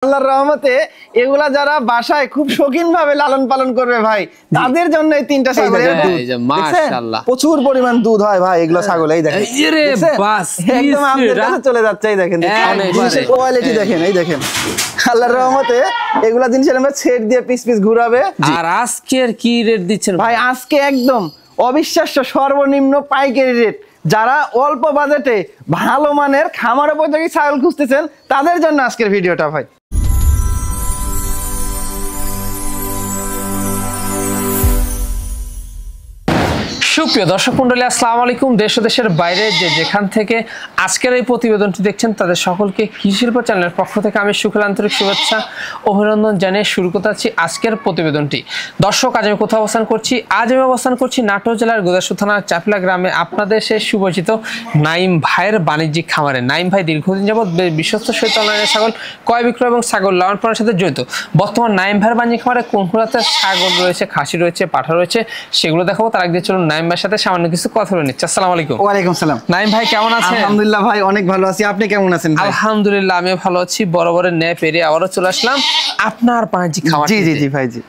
আল্লাহর রহমতে এগুলা যারা বাসায় খুব শৌখিন ভাবে লালন পালন করবে ভাই, তাদের জন্য এই তিনটা ছাগল মাশাআল্লাহ প্রচুর পরিমাণ দুধ হয় ভাই এগুলা ছাগল। এই দেখেন আরে বাস একদম আমাদের কাছে চলে যাচ্ছে। এই দেখেন কোয়ালিটি দেখেন, এই দেখেন আল্লাহর রহমতে এগুলা জিনিসের আমরা ছেড় দিয়ে পিস পিস ঘুরাবে। আর আজকের কি রেট দিচ্ছেন ভাই? আজকে একদম অবিশ্বাস্য সর্বনিম্ন পাইকারি রেট। যারা অল্প বাজেটে ভালো মানের খামার উপযোগী ছাগল খুঁজতেছেন তাদের জন্য আজকের ভিডিওটা ভাই। সুপ্রিয় দর্শক মন্ডলী, আসসালামু আলাইকুম। দেশ ও দেশের বাইরে যেখান থেকে আজকের এই প্রতিবেদনটি দেখছেন তাদের সকলকে কৃষি শিল্প চ্যানেলের পক্ষ থেকে আমি সুখের আন্তরিক শুভেচ্ছা অভিনন্দন জানিয়ে শুরু করতে যাচ্ছি আজকের প্রতিবেদনটি। দর্শক, আজ আমি কোথাও অবস্থান করছি? আজ আমি অবস্থান করছি নাটোর জেলার গোদাসপুর থানার চাপলা গ্রামে, আপনাদের সে সুপরিচিত নাইম ভাইয়ের বাণিজ্যিক খামারে। নাইম ভাই দীর্ঘদিন যাবৎ বিশ্বস্ত সহিত অনলাইনে ছাগল ক্রয় বিক্রয় এবং ছাগল লালন পালনের সাথে জড়িত। বর্তমান নাইম ভাইয়ের বাণিজ্যিক খামারে কোন কোন ছাগল রয়েছে, খাসি রয়েছে, পাঠা রয়েছে, সেগুলো দেখাবো। তার আগে চলুন নাইম ভাইয়ের সাথে সামান্য কিছু কথা বলে নিচ্ছি। আসসালামু আলাইকুম। ওয়ালাইকুম সালাম। নাইম ভাই কেমন আছেন? আলহামদুলিল্লাহ ভাই, অনেক ভালো আছি। আপনি কেমন আছেন? আলহামদুলিল্লাহ আমিও ভালো আছি। বরাবরের ন্যায় পেরিয়ে আবারও চলে আসলাম আপনার বাণিজ্যিক খামার। জি জি জি ভাই জি।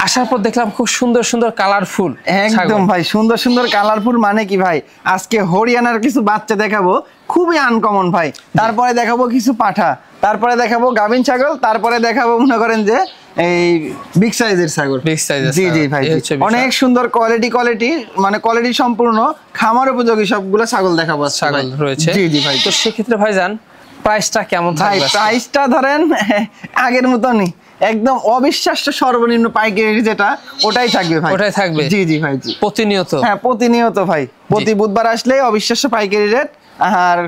আসার পর দেখলাম খুব সুন্দর সুন্দর কালারফুল। একদম ভাই সুন্দর সুন্দর কালারফুল মানে কি ভাই, আজকে হরিয়ানার কিছু বাচ্চা দেখাবো, খুবই আনকমন ভাই। তারপরে দেখাবো কিছু পাঠা, তারপরে দেখাবো গাভিন ছাগল, তারপরে দেখাবো মনে করেন যে এই বিগ সাইজের ছাগল। জি জি ভাই, অনেক সুন্দর কোয়ালিটি মানে কোয়ালিটি সম্পূর্ণ খামার উপযোগী সবগুলো ছাগল দেখাবো। ছাগল রয়েছে। জি জি ভাই। তো সেক্ষেত্রে ভাইজান প্রাইসটা কেমন থাকবে? প্রাইসটা ধরেন আগের মতনই, একদম অবিশ্বাস্য সর্বনিম্ন পাইকারি যেটা ওটাই থাকবে ভাই। ওটাই থাকবে? জি জি ভাই জি। প্রতিনিয়ত? হ্যাঁ প্রতিনিয়ত ভাই, প্রতি বুধবার আসলে অবিশ্বাস্য পাইকারি রেট। আর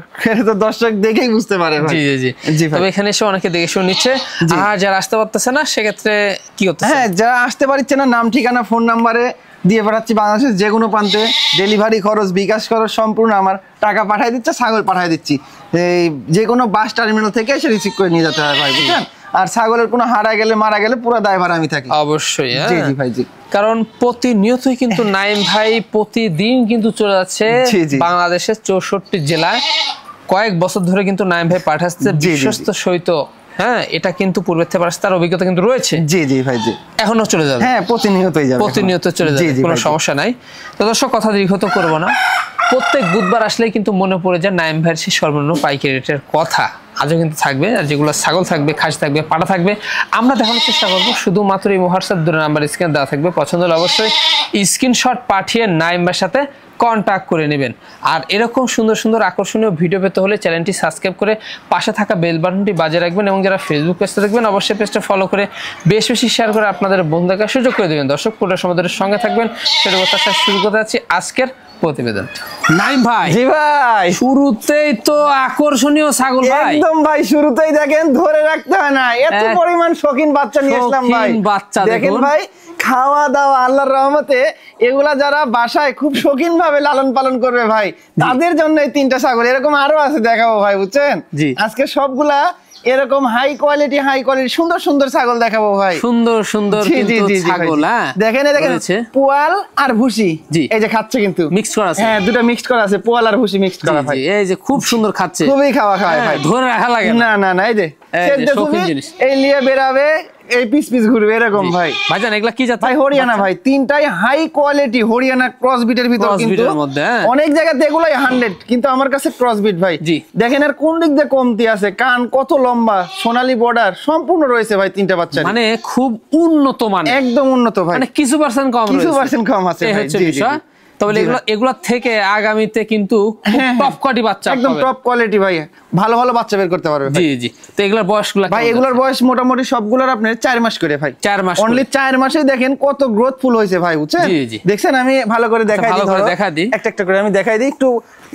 তো দর্শক দেখেই বুঝতে পারে ভাই। জি জি জি। তবে এখানে এসে অনেকে দেখে শুনে নিচ্ছে। আর যারা আসতে পারতেছে না সেক্ষেত্রে কি করতে? হ্যাঁ, যারা আসতে পারছে না নাম ঠিকানা ফোন নাম্বারে দিয়ে পাঠাচ্ছি, বাংলাদেশের যে কোনো প্রান্তে ডেলিভারি খরচ বিকাশ খরচ সম্পূর্ণ আমার, টাকা পাঠিয়ে দিচ্ছে, ছাগল পাঠিয়ে দিচ্ছি। এই যে কোনো বাস টার্মিনাল থেকে এসে রিসিভ করে নিয়ে যেতে হয় ভাই, বুঝলেন? আর ছাগলের কোনো হারা গেলে মারা গেলে পুরো দায়ভার আমি থাকি। অবশ্যই। জি জি ভাই জি। কারণ প্রতিনিয়তই কিন্তু নাইম ভাই প্রতিদিন কিন্তু চলে যাচ্ছে বাংলাদেশের 64 জেলায়। কয়েক বছর ধরে কিন্তু নাইম ভাই পাঠাচ্ছে বিশ্বস্ত সহিত। হ্যাঁ, এটা কিন্তু পূর্বের থেকে তার অভিজ্ঞতা কিন্তু রয়েছে। জি জি ভাই জি। এখনো চলে যাবে? হ্যাঁ প্রতিনিয়তই যাবে, প্রতিনিয়ত চলে যাবে, কোনো সমস্যা নাই। তো দর্শক, কথা দীর্ঘত করবো না। প্রত্যেক বুধবার আসলেই কিন্তু মনে পড়ে যায় নাইম ভাইয়ের সেই সর্বনিম্ন পাইকারি রেটের কথা। আজও কিন্তু থাকবে, আর যেগুলো ছাগল থাকবে, খাসি থাকবে, পাটা থাকবে, আমরা দেখানোর চেষ্টা করবো। শুধুমাত্র এই হোয়াটসঅ্যাপ দুটো নাম্বার স্ক্রিনে দেওয়া থাকবে। পছন্দ হলে অবশ্যই স্ক্রিনশট পাঠিয়ে নাইম ভাইয়ের সাথে কন্ট্যাক্ট করে নেবেন। আর এরকম সুন্দর সুন্দর আকর্ষণীয় ভিডিও পেতে হলে চ্যানেলটি সাবস্ক্রাইব করে পাশে থাকা বেল বাটনটি বাজিয়ে রাখবেন। এবং যারা ফেসবুক পেজটা দেখবেন অবশ্যই পেজটা ফলো করে বেশি শেয়ার করে আপনাদের বন্ধুকে সুযোগ করে দেবেন। দর্শক, পুরো সমাজের সঙ্গে থাকবেন। সেটা কথা শুরু করতে যাচ্ছি আজকের প্রতিবেদন। নাইম ভাই। জি ভাই। শুরুতেই তো আকর্ষণীয় ছাগল ভাই। একদম ভাই, শুরুতেই দেখেন ধরে রাখতে হয় না, এত পরিমাণ শৌখিন বাচ্চা নিয়ে আসলাম ভাই। বাচ্চা দেখেন ভাই, খাওয়া দাওয়া আল্লাহর রহমতে এগুলা যারা বাসায় খুব শৌখিন ভাবে লালন পালন করবে ভাই, তাদের জন্য এই তিনটা ছাগল। এরকম আরো আছে, দেখাবো ভাই, বুঝছেন? আজকে সবগুলা এরকম হাই কোয়ালিটি সুন্দর সুন্দর ছাগল দেখাবো ভাই। সুন্দর সুন্দর ছাগল। দেখেন পোয়াল আর ভুসি, এই যে খাচ্ছে কিন্তু মিক্স করা আছে। হ্যাঁ, দুটো মিক্স করা আছে, পোয়াল আর ভুসি মিক্স করা ভাই। এই যে খুব সুন্দর খাচ্ছে, খুবই খাওয়া খায় ভাই, ধরে রাখা লাগে না। এই যে এই নিয়ে বেরাবে, এই পিস ঘুরবে এরকম ভাই। ভাইজান এগুলা কি জাত ভাই? হরিয়ানা ভাই, তিনটাই হাই কোয়ালিটি হরিয়ানা ক্রস বিটের ভিতর, কিন্তু অনেক জায়গাতে এগুলাই 100, কিন্তু আমার কাছে ক্রস বিট ভাই। দেখেন আর কোন দিক দিয়ে কমতি আছে, কান কত লম্বা, সোনালী বর্ডার সম্পূর্ণ রয়েছে ভাই তিনটা বাচ্চা। মানে খুব উন্নত মানে, একদম উন্নত ভাই। মানে কিছু পার্সেন্ট কম আছে। তবে এগুলা থেকে আগামীতে কিন্তু টপ কোয়ালিটি বাচ্চা, একদম টপ কোয়ালিটি ভাই, ভালো ভালো বাচ্চা বের করতে পারবে। জি জি। তো এগুলার বয়সগুলো ভাই, এগুলার বয়স মোটামুটি সবগুলোর আপনার 4 মাস করে ভাই। 4 মাস, অনলি 4 মাসেই দেখেন কত গ্রোথফুল হয়েছে ভাই, বুঝছেন? দেখছেন, আমি ভালো করে দেখাই দিই, একটা করে আমি দেখাই দিই, একটু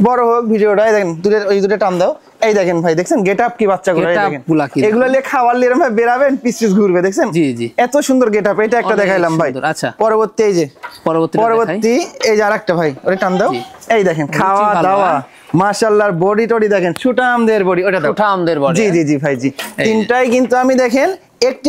বড় হোক ভিডিওটা। দেখেন ওই দুটো টান দাও। এই দেখেন ভাই, দেখছেন গেট আপ কি বাচ্চাগুলো, এগুলো নিয়ে খাওয়ার লিয়ে ভাই বেরাবেন, পিস ঘুরবে, দেখছেন? জি জি। এত সুন্দর গেট আপ, এটা একটা দেখাইলাম ভাই। আচ্ছা, পরবর্তী এই যে পরবর্তী এই যে আরেকটা ভাই, ওটা টান দাও। এই দেখেন খাওয়া দাওয়া মাশাআল্লাহ, বডি টডি দেখেন, সুঠামদের বডি, ওটা দাও, সুঠামদের বডি। জি জি জি ভাই জি। তিনটাই কিন্তু আমি দেখেন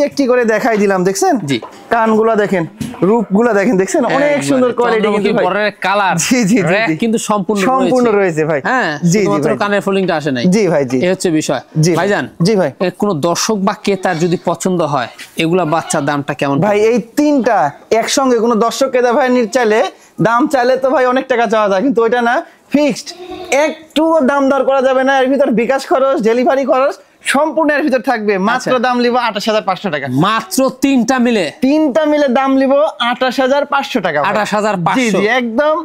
একটি করে দেখাই দিলাম, দেখছেন? জি। কানগুলো দেখেন রূপগুলো দেখেন, দেখছেন অনেক সুন্দর কোয়ালিটি কিন্তু ভাই, বড়ের কালার। জি জি জি কিন্তু সম্পূর্ণ রয়েছে ভাই। হ্যাঁ, জি জি মাত্র কানের ফোল্ডিংটা আসে নাই। জি ভাই, জি এই হচ্ছে বিষয়। ভাইজান, জি ভাই, কোন দর্শক বা ক্রেতার যদি পছন্দ হয় এগুলা বাচ্চার দামটা কেমন ভাই? এই তিনটা একসঙ্গে কোন দর্শক ক্রেতা ভাই চাইলে দাম চাইলে তো ভাই অনেক টাকা চাওয়া যায়, কিন্তু ওইটা না, ফিক্সড, একটু দাম দর করা যাবে না। এর ভিতর বিকাশ খরচ, ডেলিভারি খরচ সম্পূর্ণ এর ভিতর থাকবে। মাত্র দাম লিব 28,500 টাকা। মাত্র তিনটা মিলে দাম লিব 28,500 টাকা। 28,500। জি জি, একদম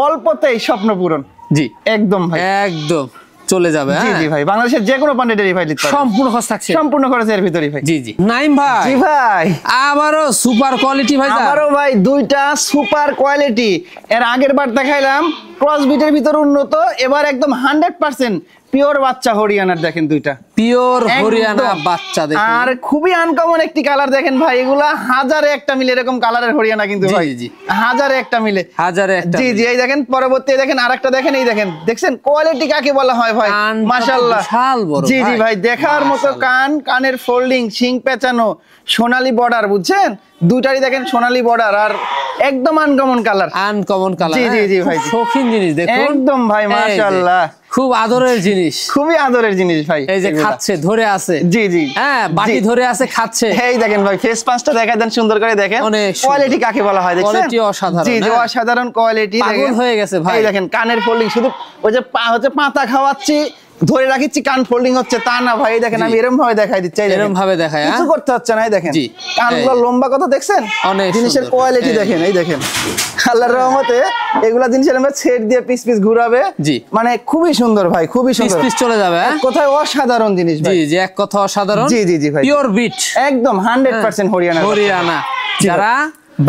অল্পতেই স্বপ্ন পূরণ। জি একদম ভাই, একদম চলে যাবে। জি জি ভাই, বাংলাদেশের যে কোনো পান্ডে ডেলিভারি দিতে পারবে, সম্পূর্ণ খরচ থাকছে, সম্পূর্ণ খরচ এর ভিতরই ভাই। জি জি। নাইম ভাই, জি ভাই, আবারও সুপার কোয়ালিটি ভাই, আবারও ভাই দুইটা সুপার কোয়ালিটি। এর আগের বার দেখাইলাম ক্রস বিটের ভিতর উন্নত, এবার একদম 100% পিওর বাচ্চা হরিয়ানার, দেখেন দুইটা পিওর হরিয়ানা বাচ্চা দেখেন, আর খুবই আনকমন একটি কালার দেখেন ভাই। এগুলা হাজারে একটা মিলে এরকম কালারের হরিয়ানা কিন্তু ভাই, জি হাজারে একটা মিলে, হাজারে একটা। জি জি, এই দেখেন পরবর্তী দেখেন আরেকটা দেখেন, এই দেখেন, দেখছেন কোয়ালিটি কাকে বলা হয় ভাই, মাশাআল্লাহ, বিশাল বড়। জি জি ভাই, দেখার মতো কানের ফোল্ডিং, শিং পেঁচানো, সোনালী বর্ডার, বুঝছেন? দুইটারই দেখেন সোনালী বর্ডার, আর একদম আনকমন কালার, জি জি জি ভাই, শৌখিন জিনিস দেখুন একদম ভাই, মাশাআল্লাহ, খুব আদরের জিনিস, খুবই আদরের জিনিস ভাই। এই যে খাচ্ছে, ধরে আছে, জি জি, হ্যাঁ বাটি ধরে আছে, খাচ্ছে। এই দেখেন ভাই, ফেস পাঁচটা দেখাই দেন সুন্দর করে, দেখেন কোয়ালিটি কাকে বলা হয়, দেখছেন? কোয়ালিটি অসাধারণ, জি জি, অসাধারণ কোয়ালিটি, পাগল হয়ে গেছে ভাই। এই দেখেন কানের ফোল্ডিং, শুধু ওই যে হচ্ছে পাতা খাওয়াচ্ছি ধরে রাখিচ্ছি, কান ফোল্ডিং হচ্ছে তা না ভাই। দেখেন আমি এরকম ভাবে দেখাই দিচ্ছি, এরকম ভাবে দেখাই, কিছু করতে হচ্ছে না। দেখেন কানগুলো লম্বা কত, দেখছেন? জিনিসের কোয়ালিটি দেখেন, এই দেখেন, আল্লাহর রহমতে এগুলা জিনিসের আমরা ছেড় দিয়ে পিস পিস ঘুরাবে, জি মানে খুবই সুন্দর ভাই, খুবই সুন্দর, পিস চলে যাবে, কোথায় অসাধারণ জিনিস ভাই, জি জি, এক কথা অসাধারণ, জি জি জি ভাই, পিওর বিট, একদম 100% হরিয়ানা। যারা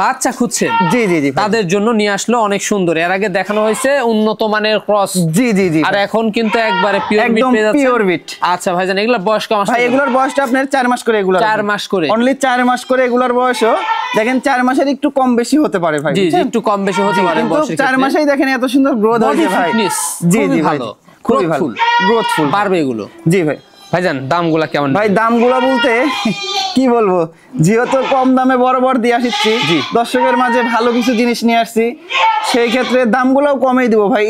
বাচ্চা খুঁজছেন, জি জি জি, তাদের জন্য নিয়ে আসলো অনেক সুন্দর। এর আগে দেখানো হয়েছে উন্নত মানের ক্রস, জি জি জি, আর এখন কিন্তু একবারে পিওর বিট পেয়ে যাচ্ছে, পিওর বিট। আচ্ছা ভাইজান, এগুলোর বয়স কেমন? ভাই এগুলোর বয়সটা আপনার 4 মাস করে, এগুলো 4 মাস করে, অনলি 4 মাস করে এগুলোর বয়সও দেখেন 4 মাসের একটু কম বেশি হতে পারে ভাই, জি জি, একটু কম বেশি হতে পারে বয়সের ক্ষেত্রে। 4 মাসেই দেখেন এত সুন্দর গ্রোথ হয়েছে ভাই, জি জি ভালো, খুবই ভালো, গ্রোথফুল পারবে এগুলো। জি ভাই। ভাইজান দামগুলা কেমন? ভাই দামগুলা বলতে কি বলবো, যেহেতু কম দামে বরাবর দিয়ে আসছি, দর্শকের মাঝে ভালো কিছু জিনিস নিয়ে আসছি, সেই ক্ষেত্রে দামগুলাও কমেই দিব ভাই।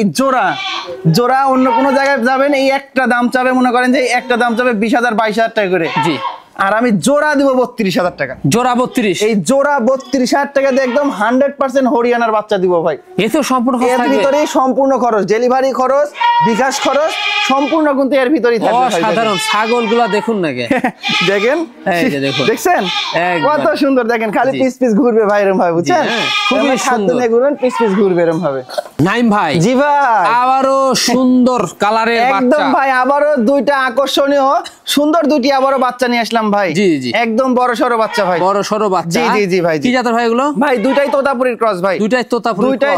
জোড়া অন্য কোনো জায়গায় যাবেন, এই একটা দাম চাবে, মনে করেন যে একটা দাম চাবে 20,000 22,000 টাকা করে, জি, আর আমি জোড়া দিব 32,000 টাকা। জোড়া 32? এই জোড়া 32,000 টাকা দিয়ে একদম 100% হরিয়ানার বাচ্চা দিব ভাই। এ তো সম্পূর্ণ খরচ, এর ভিতরে সম্পূর্ণ খরচ, ডেলিভারি খরচ, বিকাশ খরচ সম্পূর্ণ কিন্তু এর ভিতরেই থাকবে ভাই। সাধারণ ছাগলগুলা দেখুন না, দেখেন, এই যে দেখুন, দেখছেন কত সুন্দর, দেখেন খালি পিস পিস ঘুরবে ভাই, এরকম ভাবে, বুঝছেন? খুবই সুন্দর ঘুরবেন, পিস পিস ঘুরবে এরকম ভাবে। নাইম ভাই, জি ভাই, আবারো সুন্দর কালারের বাচ্চা, একদম ভাই, আবারো দুইটা আকর্ষণীয় সুন্দর দুটি আবারো বাচ্চা নিয়ে আসলাম ভাই, জি জি, একদম বড় সরো বাচ্চা ভাই, বড় সরো বাচ্চা, জি জি জি ভাই। কি জাতের ভাই এগুলো? ভাই দুইটাই তোতাপুরীর ক্রস ভাই, দুইটাই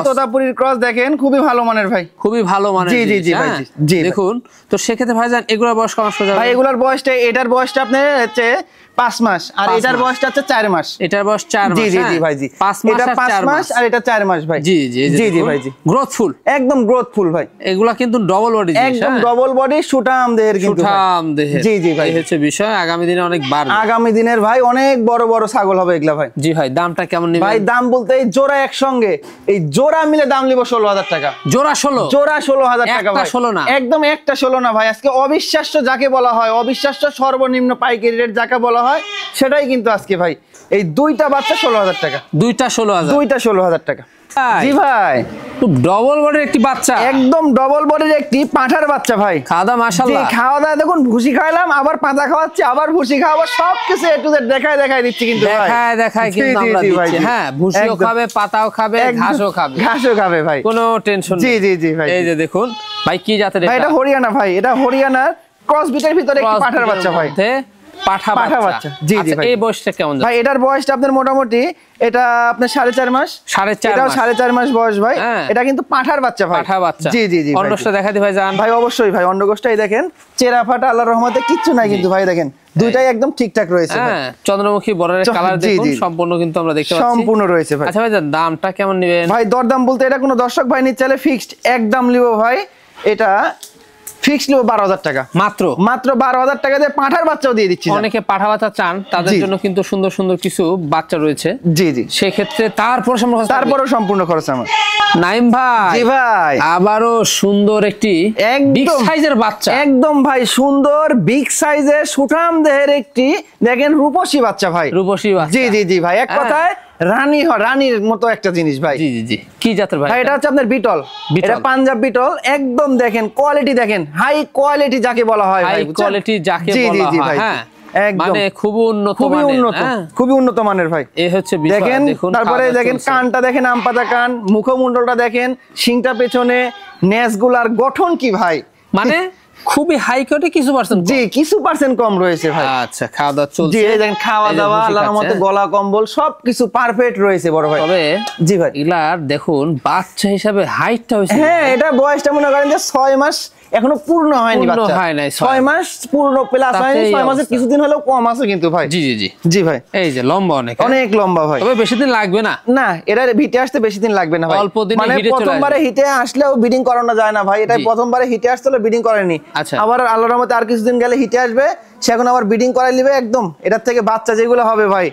তোতাপুরীর ক্রস, দেখেন খুবই ভালো মানের ভাই, খুবই ভালো মানের, জি জি জি ভাই, জি দেখুন। তো সেক্ষেত্রে ভাইজান এগুলোর বয়স কত আসবে? ভাই এগুলোর বয়সটা, এটার বয়সটা আপনার হচ্ছে 5 মাস, আর এটার বয়সটা হচ্ছে 4 মাস। এটার বয়স 4 মাস, জি জি জি ভাই, জি 5 মাস, এটা 5 মাস আর এটা 4 মাস ভাই, জি জি জি জি ভাই, জি গ্রোথফুল, একদম গ্রোথফুল ভাই। এগুলা কিন্তু ডবল বডি, একদম ডবল বডি, সুঠাম দেহের, কিন্তু সুঠাম দেহের, জি জি ভাই, এই হচ্ছে বিষয়। আগামী দিনে অনেক বাড়বে, আগামী দিনের ভাই অনেক বড় বড় ছাগল হবে এগুলা ভাই। জি ভাই, দামটা কেমন নেবেন? ভাই দাম বলতে এই জোড়া একসঙ্গে, এই জোড়া মিলে দাম নিব 16,000 টাকা। জোড়া 16,000 টাকা ভাই, 16 না, একদম একটা 16 না ভাই। আজকে অবিশ্বাস্য যাকে বলা হয়, অবিশ্বাস্য সর্বনিম্ন পাইকারি রেট যাকে বলা হয়, সেটাই কিন্তু আজকে ভাই এই দুইটা বাচ্চা 16,000 টাকা, দুইটা 16,000 টাকা। জি ভাই, খুব ডবল বডির একটি বাচ্চা, একদম ডবল বডির একটি পাঁঠার বাচ্চা ভাই। খাওয়া দাওয়া মাশাআল্লাহ, খাওয়া দাওয়া দেখুন, ভুসি খাইলাম, আবার পাতা খাওয়াচ্ছি, আবার ভুসি খাওয়াবো, সবকিছু এ টু জেড দেখাই দিচ্ছি, কিন্তু দেখায় কিন্তু আমরা দিচ্ছি, হ্যাঁ ভুসিও খাবে, পাতাও খাবে, ঘাসও খাবে ভাই, কোনো টেনশন নেই। জি জি জি ভাই, এই যে দেখুন ভাই, কি জাতের এটা? এটা হরিয়ানা ভাই, এটা হরিয়ানার ক্রস বিটের ভিতরে একটি পাঁঠার বাচ্চা ভাই, পাঠা বাচ্চা, জি জি ভাই। এই বয়সটা কেমন ভাই? এটার বয়সটা আপনার মোটামুটি, এটা আপনার 4.5 মাস, 4.5 মাস বয়স ভাই। এটা কিন্তু পাঠার বাচ্চা ভাই, পাঠা বাচ্চা, জি জি জি। অন্ডগোষ্ঠটা দেখা দি ভাই, জান ভাই, অবশ্যই ভাই, অন্ডগোষ্ঠটাই দেখেন, চেরা ফাটা, আল্লাহর রহমতে কিচ্ছু নাই কিন্তু ভাই, দেখেন দুইটাই একদম ঠিকঠাক রয়েছে। হ্যাঁ, চন্দ্রমুখী বর্ডারের কালার দেখুন, সম্পূর্ণ কিন্তু আমরা দেখতে পাচ্ছি, সম্পূর্ণ রয়েছে ভাই। আচ্ছা ভাই, দামটা কেমন নেবেন? ভাই দরদাম বলতে এটা কোনো দর্শক ভাই নিতে চাইলে ফিক্সড একদম নিব ভাই, এটা ফিক্সড নেব 12,000 টাকা মাত্র 12,000 টাকা দিয়ে পাঠার বাচ্চাও দিয়ে দিচ্ছি। অনেকে পাঠা বাচ্চা চান, তাদের জন্য কিন্তু সুন্দর সুন্দর কিছু বাচ্চা রয়েছে। জি জি, সেক্ষেত্রে তারপরও সম্পূর্ণ খরচ আমার। নাইম ভাই, জি ভাই, আবারও সুন্দর একটি বিগ সাইজের বাচ্চা, একদম ভাই সুন্দর বিগ সাইজের সুঠাম দেহের একটি দেখেন রূপসী বাচ্চা ভাই, রূপসী বাচ্চা। জি জি জি ভাই, এক কথায় রানীর মতো একটা জিনিস ভাই। জি জি জি, কি জাতের ভাই? এটা হচ্ছে আপনার বিটল, এটা পাঞ্জাব বিটল। একদম দেখেন কোয়ালিটি, দেখেন হাই কোয়ালিটি যাকে বলা হয় ভাই, হাই কোয়ালিটি যাকে বলা হয়। হ্যাঁ, মানে খুবই উন্নত মানের ভাই। এই হচ্ছে দেখেন, তারপরে দেখেন কানটা দেখেন, আম পাতা কান, মুখমণ্ডলটা দেখেন, শিংটা পেছনে, নেজগুলার গঠন কি ভাই, মানে খুবই হাই কোয়ালিটি, কিছু পার্সেন্ট, জি কিছু পার্সেন্ট কম রয়েছে ভাই। আচ্ছা, খাওয়া দাওয়া চলছে, জি দেখেন খাওয়া দাওয়া আল্লাহর মতে, গলা কম্বল সবকিছু পারফেক্ট রয়েছে বড় ভাই। তবে জি ভাই, এগুলার দেখুন বাচ্চা হিসাবে হাইটটা হইছে, হ্যাঁ এটা বয়সটা মনে করেন যে 6 মাস এখনো পূর্ণ হয়নি, বাচ্চা হয় নাই, 6 মাস পূর্ণ প্লাস হয়নি, 6 মাসের কিছুদিন হলেও কম আছে কিন্তু ভাই। জি জি জি জি ভাই, এই যে লম্বা অনেক লম্বা ভাই। তবে বেশি দিন লাগবে না, না এটা হিটে আসতে বেশি দিন লাগবে না ভাই, অল্প দিনে মানে হিটে চলে আসবে। প্রথমবারে হিটে আসলেও ব্রিডিং করানো যায় না ভাই, এটা প্রথমবারে হিটে আসলে ব্রিডিং করেনি, আবার আল্লাহর রহমতে আর কিছুদিন গেলে হিটে আসবে, সে এখন আবার ব্রিডিং করাই নিবে একদম। এটার থেকে বাচ্চা যেগুলো হবে ভাই,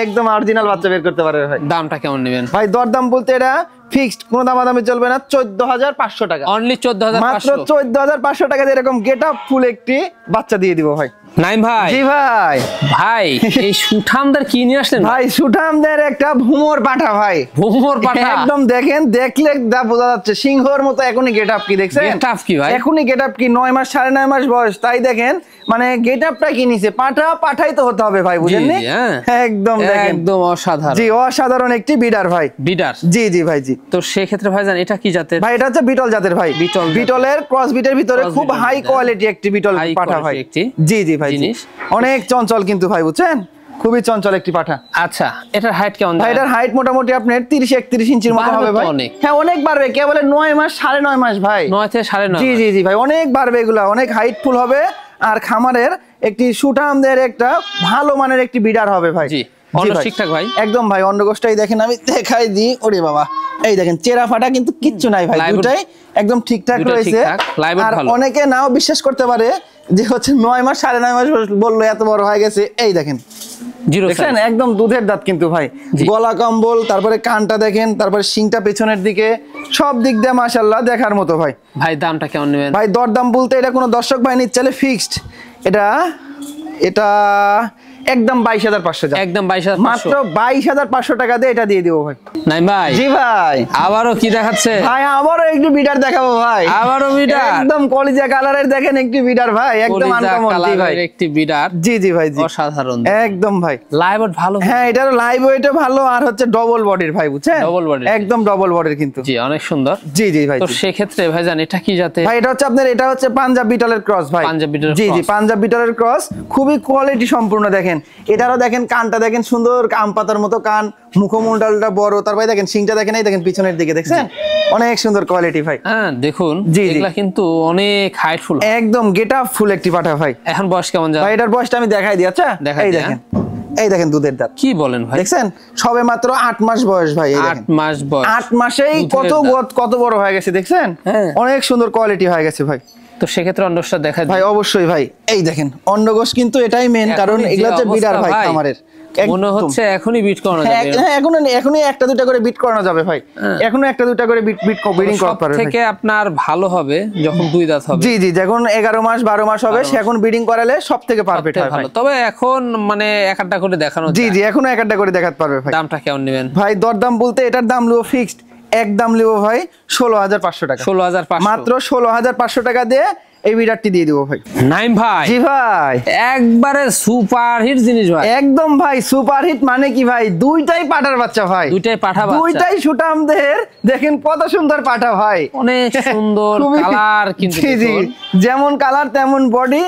একদম অরিজিনাল বাচ্চা বের করতে পারবে ভাই। দামটা কেমন নেবেন ভাই? দরদাম বলতে এটা ফিক্সড, কোনো দামাদামি চলবে না, 14,500 টাকা, অনলি 14,500, মাত্র 14,500 টাকা দিয়ে এরকম গেটআপ ফুল একটি বাচ্চা দিয়ে দিব ভাই। নাইম ভাই, জি ভাই, ভাই এই সুঠামদার কি নিয়ে আসলেন ভাই? সুঠামদের একটা ভুমর পাঠা ভাই, ভুমর পাঠা, একদম দেখেন, দেখলে বোঝা যাচ্ছে সিংহর মতো। এখনই গেটআপ কি দেখছেন? গেটআপ কি ভাই? এখনই গেটআপ কি, 9 মাস 9.5 মাস বয়স, তাই দেখেন মানে গেটআপটা কি নিছে, পাঠাই তো হতে হবে ভাই, বুঝেননি? একদম দেখেন, একদম অসাধারণ, জি অসাধারণ একটি বিডার ভাই, বিডার। জি জি ভাই, জি। তো সেই ক্ষেত্রে ভাই জান এটা কি জাতের ভাই? এটা হচ্ছে বিটল জাতের ভাই, বিটলের ক্রস বিটের ভিতরে খুব হাই কোয়ালিটি একটি বিটল পাঠা ভাই। জি জি ভাই, অনেক চঞ্চল কিন্তু ভাই, বুঝছেন, খুবই চঞ্চল একটি পাঠা। আচ্ছা, এটার হাইট কেমন? ভাই এটার হাইট মোটামুটি আপনার 30-31 ইঞ্চির মতো হবে ভাই। হ্যাঁ অনেক বাড়বে, কে বলে 9 মাস 9.5 মাস ভাই, 9 থেকে 9.5। জি জি জি ভাই, অনেক বাড়বে, এগুলা অনেক হাইট ফুল হবে, আর খামারের একটি সুঠামদের একটা ভালো মানের একটি বিডার হবে ভাই। জি, ঠিকঠাক ভাই, একদম ভাই। অন্ডকোষটাই দেখেন, আমি দেখাই দিই, ওরে বাবা, এই দেখেন চেরা ফাটা কিন্তু কিচ্ছু নাই ভাই, দুটাই একদম ঠিকঠাক রয়েছে। আর অনেকে নাও বিশ্বাস করতে পারে যে হচ্ছে 9 মাস 9.5 মাস বললো এত বড় হয়ে গেছে, এই দেখেন দেখেন একদম দুধের দাঁত কিন্তু ভাই, গলা কম্বল, তারপরে কানটা দেখেন, তারপরে শিংটা পেছনের দিকে, সব দিক দিয়ে মাশাআল্লাহ দেখার মতো ভাই। ভাই দামটা কেমন নেবেন? ভাই দরদাম বলতে এটা কোনো দর্শক ভাই নিচ্ছে ফিক্সড, এটা একদম 22,500, একদম 22,500, মাত্র 22,500 টাকা দিয়ে এটা দিয়ে দিব ভাই। নাই ভাই? জি ভাই, আবারও কি দেখাচ্ছে ভাই? আবারও একটু বিডার দেখাবো ভাই, আবারও বিডার, একদম কলিজা কালারের দেখেন একটি বিডার ভাই, একদম আনকমন। জি ভাই, একটি বিডার, জি জি ভাই, জি অসাধারণ একদম ভাই। লাইভ ওয়েট ভালো, হ্যাঁ এটার লাইভ ওয়েটও ভালো, আর হচ্ছে ডবল বডির ভাই, বুঝছেন, ডবল বডি, একদম ডবল বডির কিন্তু, জি অনেক সুন্দর। জি জি ভাই। তো সেই ক্ষেত্রে ভাই জান এটা কি জাতে? ভাই এটা হচ্ছে আপনার, এটা হচ্ছে পাঞ্জাব বিটলের ক্রস ভাই, পাঞ্জাব বিটলের, জি জি পাঞ্জাব বিটলের ক্রস, খুবই কোয়ালিটি সম্পূর্ণ। দেখেন এটারও দেখেন কানটা দেখেন সুন্দর, আম পাতার মতো কান, মুখমণ্ডলটা বড়, তারপরে দেখেন শিংটা দেখেন, এই দেখেন পিছনের দিকে দেখছেন, অনেক সুন্দর কোয়ালিটি ভাই। হ্যাঁ দেখুন, এগুলা কিন্তু অনেক হাইটফুল, একদম গেটআপ ফুল একটি পাঠা ভাই। এখন বয়স কেমন যায়? ভাই এটার বয়সটা আমি দেখাই দিই, আচ্ছা এই দেখেন, এই দেখেন দুধের দাঁত, কি বলেন ভাই? দেখছেন সবে মাত্র 8 মাস বয়স ভাই, 8 মাস বয়স, 8 মাসেই কত বড় হয়ে গেছে দেখছেন, অনেক সুন্দর কোয়ালিটি হয়ে গেছে ভাই। তো সেক্ষেত্রে অন্ডকোষটা দেখাই ভাই, অবশ্যই ভাই, এই দেখেন অন্ডকোষ কিন্তু এটাই মেন, কারণ এগুলা হচ্ছে বিডার ভাই খামারের, মনে হচ্ছে এখনই বিট করানো যাবে। হ্যাঁ এখনই একটা দুটা করে বিট করানো যাবে ভাই, এখনো একটা দুটা করে ব্রিডিং করতে পারবে। থেকে আপনার ভালো হবে যখন দুই দাঁত হবে, জি জি, যখন 11 মাস 12 মাস হবে, সে এখন ব্রিডিং করালে সবথেকে পারফেক্ট হয় ভাই। তবে এখন মানে এক একটা করে দেখানো, জি জি এখনো এক একটা করে দেখাতে পারবে ভাই। দামটা কেমন নেবেন ভাই? দরদাম বলতে এটার দাম লিও ফিক্সড, একদম লিও ভাই 16,500 টাকা, 16,500, মাত্র 16,500 টাকা দিয়ে এই বিডারটি দিয়ে দিব ভাই। নাইম ভাই, জি ভাই, একবারে সুপার হিট জিনিস ভাই, একদম ভাই সুপার হিট। মানে কি ভাই? দুইটাই পাঠার বাচ্চা ভাই, দুইটাই পাঠা বাচ্চা, দুইটাই সুঠামদের, দেখেন কত সুন্দর পাঠা ভাই, অনেক সুন্দর কালার কিন্তু, জি জি যেমন কালার তেমন বডি,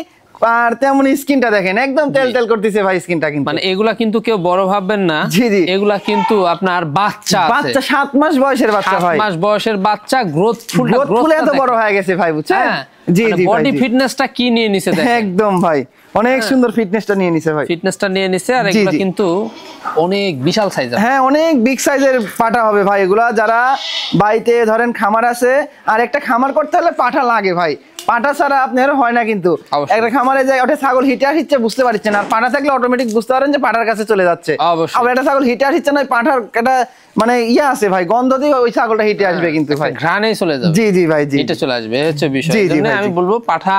আর তেমন স্কিনটা দেখেন একদম তেল করতেছে ভাই স্কিনটা কিন্তু। মানে এগুলা কিন্তু কেউ বড় ভাববেন না, জি জি এগুলা কিন্তু আপনার বাচ্চা 7 মাস বয়সের বাচ্চা ভাই, 7 মাস বয়সের বাচ্চা, গ্রোথ এত বড় হয়ে গেছে ভাই, বুঝছেন? জি জি, বডি ফিটনেসটা কি নিয়ে নিছে দেখেন, একদম ভাই অনেক সুন্দর ফিটনেসটা নিয়ে নিছে ভাই, ফিটনেসটা নিয়ে নিছে। আর এগুলা কিন্তু অনেক বিশাল সাইজের, হ্যাঁ অনেক বিগ সাইজের পাঠা হবে ভাই। এগুলা যারা বাড়িতে ধরেন খামার আছে, আর একটা খামার করতে হলে পাঠা লাগে ভাই, পাটা ছাড়া আপনার হয় না কিন্তু একটা খামারে যায় ওটা ছাগল হিটার হিচ্ছে বুঝতে পারছেন আর পাটা থাকলে অটোমেটিক বুঝতে পারেন যে পাটার কাছে চলে যাচ্ছে আবার একটা ছাগল হিটার হিচ্ছে না পাঠার একটা মানে ইয়া আছে ভাই গন্ধ দিয়ে ওই ছাগলটা হিটে আসবে কিন্তু ভাই ঘ্রাণেই চলে যাবে জি জি ভাই জি এটা চলে আসবে হচ্ছে বিষয় আমি বলবো পাঠা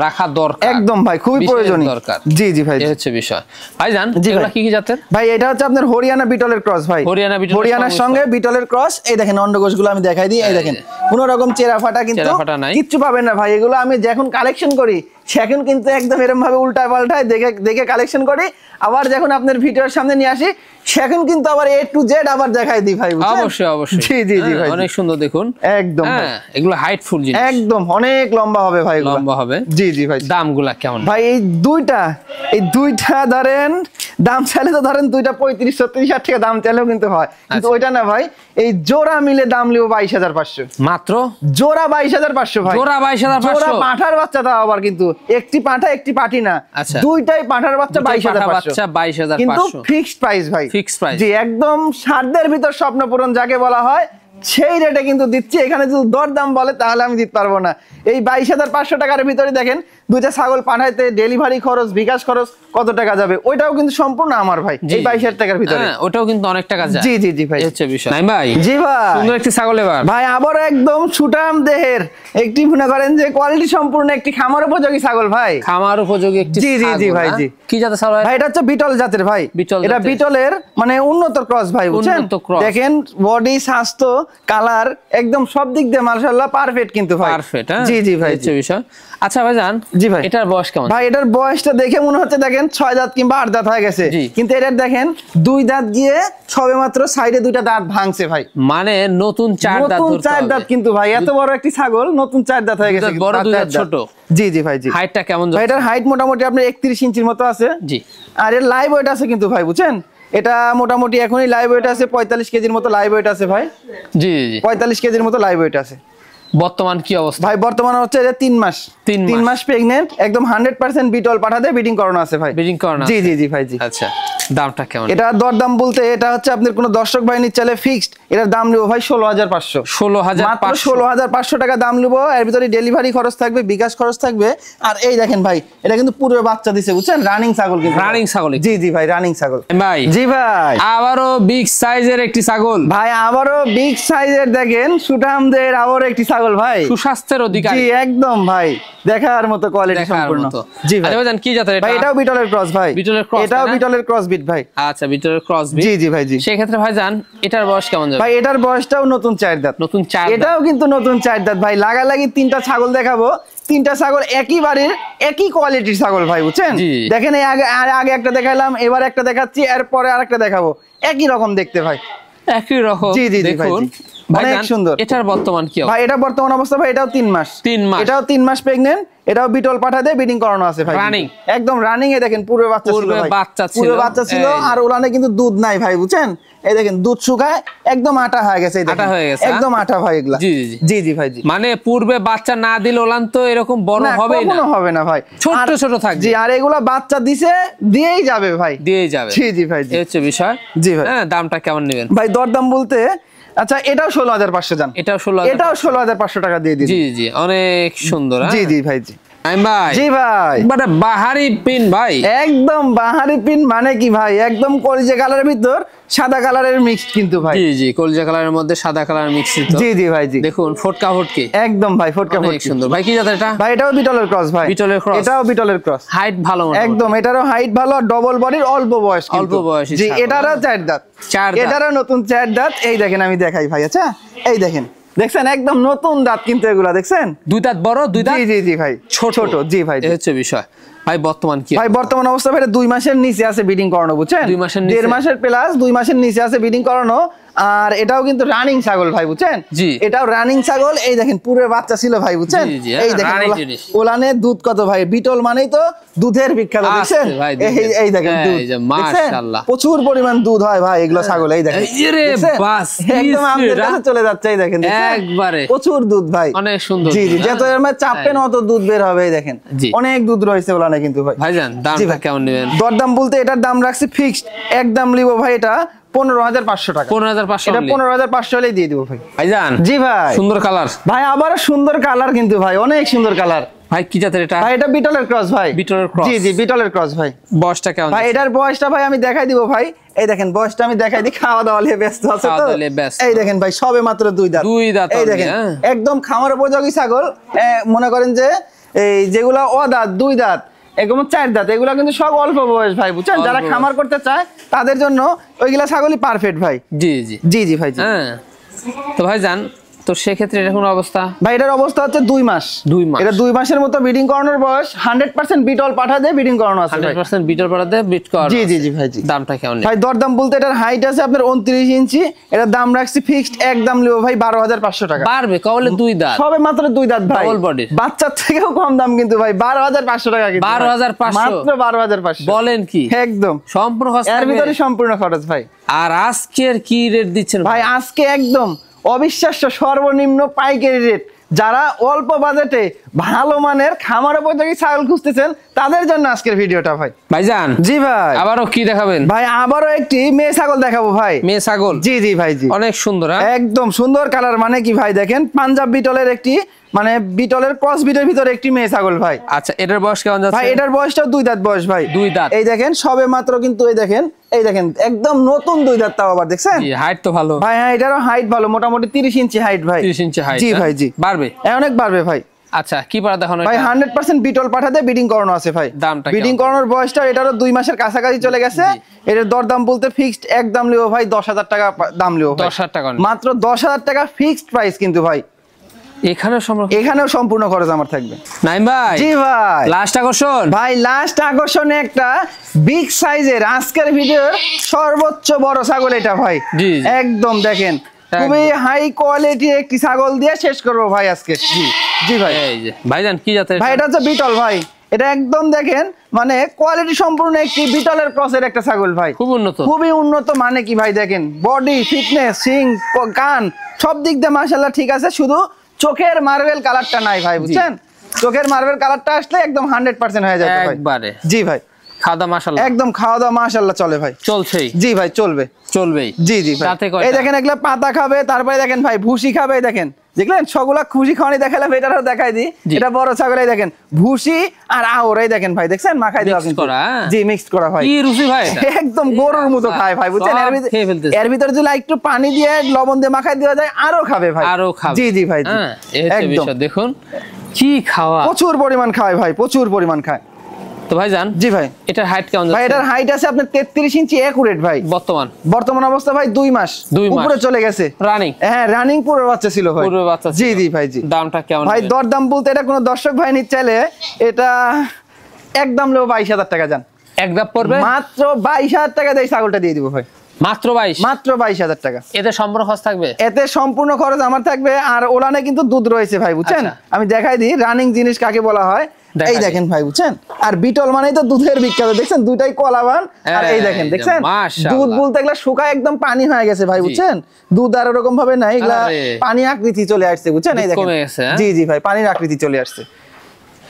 রাখা দরকার একদম ভাই খুবই প্রয়োজনীয় দরকার জি জি ভাই এই হচ্ছে বিষয় ভাইজান এগুলা কি কি জাতের ভাই এটা হচ্ছে আপনার হরিয়ানা বিটলের ক্রস ভাই হরিয়ানার সঙ্গে বিটলের ক্রস এই দেখেন অন্ডকোষগুলো আমি দেখাই দিই এই দেখেন কোনো রকম চেরা ফাটা কিন্তু কিচ্ছু পাবেন না ভাই এগুলো আমি যখন কালেকশন করি সেখন কিন্তু একদম এরকম ভাবে উল্টা পাল্টায় দেখে দেখে কালেকশন করি আবার যখন আপনার ভিডিওর সামনে নিয়ে আসি সেখন কিন্তু আবার A to Z আবার দেখাই দিই ভাই অবশ্যই অবশ্যই জি জি জি ভাই অনেক সুন্দর দেখুন একদম এগুলো হাইট ফুল জিনিস একদম অনেক লম্বা হবে ভাই লম্বা হবে জি জি ভাই দামগুলা কেমন ভাই এই দুইটা ধরেন দাম চাইলে তো ধরেন দুইটা 35 36 60 টাকা দাম চাইলেও কিন্তু হয় কিন্তু ওইটা না ভাই এই জোড়া মিলে দাম লিও 22500 মাত্র জোড়া 22500 ভাই জোড়া 22500 জোড়া পাঠার বাচ্চা দাও আবার কিন্তু একটি পাঠা একটি পাটি না দুইটাই পাঠার বাচ্চা 22500 কিন্তু ফিক্সড প্রাইস ভাই ফিক্সড প্রাইস জি একদম সাধ্যের ভিতর স্বপ্ন পূরণ যাকে বলা হয় সেই রেটে কিন্তু দিচ্ছি এখানে যদি দরদাম বলে তাহলে আমি দিতে পারবো না এই 22500 টাকার ভিতরে দেখেন দুইটা ছাগল পাঠাইতে ডেলিভারি খরচ বিকাশ খরচ কত টাকা যাবে ওইটাও কিন্তু সম্পূর্ণ আমার ভাই এই 22000 টাকার ভিতরে ওটাও কিন্তু অনেক টাকা যায় জি জি জি ভাই হচ্ছে বিষয় নাই ভাই জি ভাই সুন্দর একটি ছাগল এবার ভাই আবার একদম সুটাম দেহের একটি মনে করেন যে কোয়ালিটি সম্পূর্ণ একটি খামার উপযোগী ছাগল ভাই খামার উপযোগী একটি জি জি জি ভাই জি কি জাতের ছাগল ভাই এটা হচ্ছে বিটল জাতের ভাই এটা বিটলের মানে উন্নত ক্রস ভাই বুঝছেন দেখেন বডি স্বাস্থ্য কালার একদম সব দিক দিয়ে মাশাআল্লাহ পারফেক্ট কিন্তু ভাই পারফেক্ট জি জি ভাই হচ্ছে বিষয় আচ্ছা ভাই জান জি ভাই এটার বয়স কেমন ভাই এটার বয়সটা দেখে মনে হচ্ছে দেখেন 6 দাঁত কিংবা 8 দাঁত হয়ে গেছে কিন্তু এটার দেখেন 2 দাঁত গিয়ে সবেমাত্র সাইডে দুইটা দাঁত ভাঙছে ভাই মানে নতুন 4 দাঁত নতুন 4 দাঁত কিন্তু ভাই এত বড় একটি ছাগল নতুন 4 দাঁত হয়ে গেছে বড় দুই দাঁত ছোট জি জি ভাই জি হাইটটা কেমন ভাই এটার হাইট মোটামুটি আপনার 31 ইঞ্চির মতো আছে জি আর এর লাইভ ওয়েট আছে কিন্তু ভাই বুঝছেন এটা মোটামুটি এখনই লাইভ ওয়েট আছে 45 কেজির মতো লাইভ ওয়েট আছে ভাই জি জি 45 কেজির মতো লাইভ ওয়েট আছে বর্তমান কি অবস্থা ভাই বর্তমান হচ্ছে এটা 3 মাস প্রেগন্যান্ট একদম 100% বিটল পাঠাতে ব্রিডিং করানো আছে ভাই ব্রিডিং করানো জি জি জি ভাই জি আচ্ছা দামটা কেমন এটা দরদাম বলতে এটা হচ্ছে আপনার কোন দর্শক ভাই নিতে চাইলে ফিক্সড এটার দাম নিব ভাই 16500 16500 টাকা দাম নিব এর ভিতরে ডেলিভারি খরচ থাকবে বিকাশ খরচ থাকবে আর এই দেখেন ভাই এটা কিন্তু পুরো বাচ্চা দিছে বুঝছেন রানিং ছাগল কিন্তু রানিং ছাগল জি জি ভাই রানিং ছাগল ভাই জি ভাই আবারো বিগ সাইজের একটি ছাগল ভাই আবারো বিগ সাইজের দেখেন সুঠামদের আবারো একটি ছাগল ভাই সুস্বাস্থ্যের অধিকারী জি একদম ভাই দেখার মতো কোয়ালিটি সম্পূর্ণ জি ভাই ভাই জান কি জাতের এটা ভাই এটাও বিটলের ক্রস ভাই বিটলের ক্রস এটাও বিটলের ক্রস বিট ভাই আচ্ছা বিটলের ক্রস বিট জি জি ভাই জি সেই ক্ষেত্রে ভাই জান এটার বয়স কেমন যাবে ভাই এটার বয়সটাও নতুন 4 দাঁত নতুন 4 দাঁত এটাও কিন্তু নতুন 4 দাঁত ভাই লাগালাগি তিনটা ছাগল দেখাবো তিনটা ছাগল একই বাড়ির একই কোয়ালিটির ছাগল ভাই বুঝছেন দেখেন এই আগে একটা দেখাইলাম এবার একটা দেখাচ্ছি এরপরে আরেকটা দেখাবো একই রকম দেখতে ভাই একই রকম জি জি জি ভাই অনেক সুন্দর এটার বর্তমান কি ভাই এটা বর্তমান অবস্থা ভাই এটাও 3 মাস এটাও 3 মাস প্রেগন্যান্ট এটাও বিটল পাঠাতে ব্রিডিং করানো আছে ভাই রানিং একদম রানিং এ দেখেন পুরো বাচ্চা ছিল ভাই পুরো বাচ্চা ছিল আর ওলানে কিন্তু দুধ নাই ভাই বুঝছেন এই দেখেন দুধ শুকায় একদম আটা হয়ে গেছে এই দেখেন একদম আটা ভাই এগুলা জি জি জি জি ভাই জি মানে পূর্বে বাচ্চা না দিলে ওলান তো এরকম বড় হবে না কখনো হবে না ভাই ছোট ছোট থাকবে জি আর এগুলা বাচ্চা দিছে দিয়েই যাবে ভাই দিয়েই যাবে জি জি ভাই জি এই হচ্ছে বিষয় জি ভাই হ্যাঁ দামটা কেমন নেবেন ভাই দরদাম বলতে আচ্ছা এটাও 16500 জান এটাও 16500 টাকা দিয়ে দিন জি জি অনেক সুন্দর জি জি ভাই জি ভাই জি ভাই মানে বাহারি পিন ভাই একদম বাহারি পিন মানে কি ভাই একদম কলিজা কালারের ভিতর সাদা কালারের মিক্স কিন্তু ভাই জি জি কলিজা কালারের মধ্যে সাদা কালার মিক্সিত জি জি ভাই জি দেখুন ফটকা ফটকি একদম ভাই ফটকা ফটকি সুন্দর ভাই কি জাতের এটা ভাই এটাও বিটলের ক্রস ভাই বিটলের ক্রস এটাও বিটলের ক্রস হাইট ভালো একদম এটারও হাইট ভালো ডবল বডির অল্প বয়স অল্প বয়সী জি এটারও 4 দাঁত এটারও নতুন 4 দাঁত এই দেখেন আমি দেখাই ভাই আচ্ছা এই দেখেন দেখছেন একদম নতুন দাঁত কিন্তু এগুলা দেখছেন দুই দাঁত বড় দুই দাঁত জি জি জি ভাই ছোট জি ভাই এই হচ্ছে বিষয় ভাই বর্তমান কি ভাই বর্তমান অবস্থা ভাই 2 মাসের নিচে আছে ব্রিডিং করানো বুঝছেন 2 মাসের নিচে 1.5 মাসের প্লাস 2 মাসের নিচে আছে ব্রিডিং করানো আর এটাও কিন্তু রানিং ছাগল ভাই বুঝছেন এটাও রানিং ছাগল এই দেখেন পুরো বাচ্চা ছিল ভাই বুঝছেন এই দেখেন ওলানে দুধ কত ভাই বিটল মানেই তো দুধের বিখ্যাত দেখছেন এই দেখেন দুধ মাশাআল্লাহ প্রচুর পরিমাণ দুধ হয় ভাই এগুলো ছাগল এই দেখেন আরে বাস একদম আমাদের কাছে চলে যাচ্ছে এই দেখেন একবারে প্রচুর দুধ ভাই অনেক সুন্দর জি জি যত এর মধ্যে চাপেন অত দুধ বের হবে এই দেখেন অনেক দুধ রয়েছে ওলানে কিন্তু ভাই ভাইজান দামটা কেমন নেবেন দরদাম বলতে এটার দাম রাখছি ফিক্সড একদম লিবো ভাই এটা 15,500 টাকা। 15,500, এটা 15,500 হলেই দিয়ে দিব ভাই। ভাইজান জি ভাই, সুন্দর কালার ভাই, আবার সুন্দর কালার কিন্তু ভাই, অনেক সুন্দর কালার ভাই। কি জাতের এটা? ভাই এটা বিটলের ক্রস ভাই। বিটলের ক্রস? জি জি, বিটলের ক্রস ভাই। বয়সটা কেমন ভাই? এটার বয়সটা ভাই আমি দেখাই দিব ভাই, এই দেখেন বয়সটা আমি দেখাই দিই, খাওয়া দাওয়া নিয়ে ব্যস্ত আছে তো। এই দেখেন ভাই, সবে মাত্র 2 দাঁত। 2 দাঁত, এই দেখেন একদম খামার উপযোগী ছাগল। মনে করেন যে এই যেগুলা অদাঁত 2 দাঁত, এগুলো 4 দাঁত, এগুলা কিন্তু সব অল্প বয়স ভাই, বুঝছেন? যারা খামার করতে চায় তাদের জন্য ওইগুলা ছাগলই পারফেক্ট ভাই। জি জি জি জি ভাই। হ্যাঁ, তো ভাই জান, তো সেক্ষেত্রে এটা কোন অবস্থা? ভাই এটার অবস্থা হচ্ছে 2 মাস। 2 মাস, এটা 2 মাসের মতো ব্রিডিং করানোর বয়স। 100% বিটল পাঠা দিয়ে ব্রিডিং করানো আছে ভাই। 100% বিটল পাঠা দিয়ে ব্রিড করানো। জি জি জি ভাই। জি, দামটা কেমন? ভাই দরদাম বলতে এটার হাইট আছে আপনার 29 ইঞ্চি, এটার দাম রাখছি ফিক্সড, একদম লিও ভাই 12,500 টাকা। পারবে কবলে 2 দাঁত, সবে মাত্র 2 দাঁত ভাই, ডাবল বডি, বাচ্চার থেকেও কম দাম কিন্তু ভাই, 12,500 টাকা কিন্তু। 12,500 মাত্র 12,500। বলেন কি? একদম সম্পূর্ণ খরচ, এর ভিতরে সম্পূর্ণ খরচ ভাই। আর আজকের কি রেট দিচ্ছেন ভাই? আজকে একদম অবিশ্বাস্য সর্বনিম্ন পাইকারি রেট। যারা অল্প বাজেটে ভালো মানের খামার উপযোগী ছাগল খুঁজতেছেন তাদের জন্য আজকের ভিডিওটা ভাই। ভাইজান জি ভাই, আবারও কি দেখাবেন? ভাই আবারও একটি মেয়ে ছাগল দেখাবো ভাই। মেয়ে ছাগল? জি জি ভাই। জি, অনেক সুন্দর, একদম সুন্দর কালার। মানে কি ভাই, দেখেন পাঞ্জাব বিটলের একটি, মানে বিটলের ক্রস বিটের ভিতরে একটি মেয়ে ছাগল ভাই। আচ্ছা, এটার বয়স কেমন যাচ্ছে? ভাই এটার বয়সটাও 2 দাঁত বয়স ভাই। 2 দাঁত। এই দেখেন সবে মাত্র কিন্তু, এই দেখেন একদম নতুন 2 দাঁত, তাও আবার দেখছেন। জি, হাইট তো ভালো ভাই। হ্যাঁ, এটারও হাইট ভালো, মোটামুটি 30 ইঞ্চি হাইট ভাই। 30 ইঞ্চি হাইট? জি ভাই। জি, বাড়বে, অনেক বাড়বে ভাই। আচ্ছা, কি পাড়া দেখানো ভাই? 100% বিটল পাঠাতে ব্রিডিং করানো আছে ভাই। দামটা ব্রিডিং করানোর বয়সটা এটারও 2 মাসের কাছাকাছি চলে গেছে। এটার দরদাম বলতে ফিক্সড একদম লিও ভাই 10,000 টাকা দাম লিও। 10,000 টাকা? মাত্র 10,000 টাকা ফিক্সড প্রাইস কিন্তু ভাই। এখানেও সম্পূর্ণ খরচ আমার থাকবে। নাইম ভাই? জি ভাই। লাস্ট আকর্ষণ ভাই, লাস্ট আকর্ষণে একটা বিগ সাইজের আজকের ভিডিওর সর্বোচ্চ বড় ছাগল এটা ভাই। একদম দেখেন খুবই হাই কোয়ালিটির একটি ছাগল দিয়ে শেষ করবো ভাই আজকে। জি জি ভাই। এই যে ভাইজান, কি জাতের? ভাই এটা হচ্ছে বিটল ভাই। এটা একদম দেখেন মানে কোয়ালিটি সম্পূর্ণ একটি বিটলের ক্রসের একটা ছাগল ভাই। খুব উন্নত, খুবই উন্নত। মানে কি ভাই, দেখেন বডি ফিটনেস, সিং, কান সব দিক দিয়ে মাশাআল্লাহ ঠিক আছে, শুধু চোখের মার্বেল কালারটা নাই ভাই, বুঝছেন? চোখের মার্বেল কালারটা আসলে একদম 100% হয়ে যাবে ভাই একবারে। জি ভাই। খাওয়া দাওয়া মাশাআল্লাহ? একদম খাওয়া দাওয়া মাশাআল্লাহ চলে ভাই। চলছেই? জি ভাই, চলবেই। জি জি ভাই। এই দেখেন এগুলা পাতা খাবে, তারপরে দেখেন ভাই ভুসি খাবে। দেখেন, দেখলেন সবগুলা খুশি খাওয়ানি দেখালাম, এটারও দেখাই দিই। এটা বড় ছাগল, এই দেখেন ভুসি আর আওর, এই দেখেন ভাই, দেখছেন মাখাই দেওয়া কিন্তু। জি, মিক্সড করা ভাই। কি রুচি ভাই এটা? একদম গরুর মতো খায় ভাই, বুঝছেন? এর ভিতরে যদি একটু পানি দিয়ে লবণ দিয়ে মাখাই দেওয়া যায় আরো খাবে ভাই, আরো খাবে। জি জি ভাই। একদম দেখুন কি খাওয়া, প্রচুর পরিমাণ খায় ভাই, প্রচুর পরিমাণ খায়। তো ভাই জান, জি ভাই, এটার হাইট কেমন? ভাই এটার হাইট আছে আপনার 33 ইঞ্চি একুরেট ভাই। বর্তমান অবস্থা ভাই 2 মাস উপরে চলে গেছে রানিং। হ্যাঁ, রানিং পুরো বাচ্চা ছিল ভাই। পুরো বাচ্চা? জি জি ভাই। জি, দামটা কেমন ভাই? দরদাম বলতে এটা কোনো দর্শক ভাই নিতে চাইলে এটা একদম লো 22,000 টাকা। যান, একদম পড়বে মাত্র 22,000 টাকা দিয়ে ছাগলটা দিয়ে দিব ভাই। মাত্র 22,000 টাকা। এতে সম্পূর্ণ খরচ থাকবে? এতে সম্পূর্ণ খরচ আমার থাকবে। আর ওলানে কিন্তু দুধ রয়েছে ভাই, বুঝছেন? আমি দেখাই দিই রানিং জিনিস কাকে বলা হয়। এই দেখেন ভাই, বুঝছেন? আর বিটল মানেই তো দুধের বিখ্যাত, দেখছেন দুটাই কলাবান। আর এই দেখেন, দেখছেন দুধ বলতে এগুলা শুকায় একদম পানি হয়ে গেছে ভাই, বুঝছেন? দুধ আর ওরকম ভাবে নাই, এগুলা পানি আকৃতি চলে আসছে, বুঝছেন? এই দেখেন, জি জি ভাই, পানির আকৃতি চলে আসছে।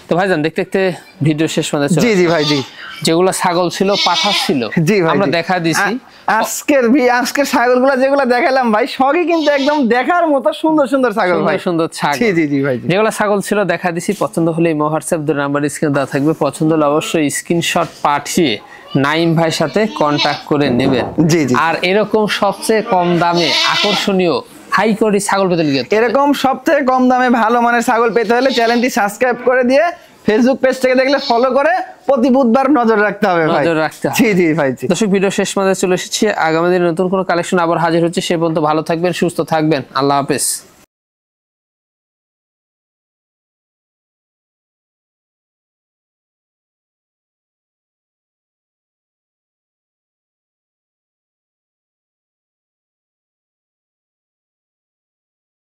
তো ভাইজান দেখতে দেখতে ভিডিও শেষ পর্যন্ত চলে। জি জি ভাই। জি, যেগুলা ছাগল ছিল, পাঠা ছিল, জি ভাই, আমরা দেখা দিছি। আজকের ছাগলগুলা যেগুলা দেখালাম ভাই, সবই কিন্তু একদম দেখার মতো সুন্দর সুন্দর ছাগল ভাই, সুন্দর ছাগল। জি জি জি ভাই। যেগুলা ছাগল ছিল দেখা দিছি। পছন্দ হলে এই হোয়াটসঅ্যাপ নাম্বার স্ক্রিনে দেওয়া থাকবে। পছন্দ হলে অবশ্যই স্ক্রিনশট পাঠিয়ে নাইম ভাইয়ের সাথে কন্টাক্ট করে নেবেন। জি জি। আর এরকম সবচেয়ে কম দামে আকর্ষণীয় হাই কোয়ালিটি ছাগল পেতে হলে, এরকম সবথেকে কম দামে ভালো মানের ছাগল পেতে হলে চ্যানেলটি সাবস্ক্রাইব করে দিয়ে ফেসবুক পেজ থেকে দেখলে ফলো করে প্রতি বুধবার নজর রাখতে হবে ভাই, নজর রাখতে হবে। জি জি ভাই। দর্শক, ভিডিও শেষ পর্যন্ত চলে এসেছি। আগামী দিনে নতুন কোনো কালেকশন আবার হাজির হচ্ছে। সে পর্যন্ত ভালো থাকবেন, সুস্থ থাকবেন। আল্লাহ হাফেজ।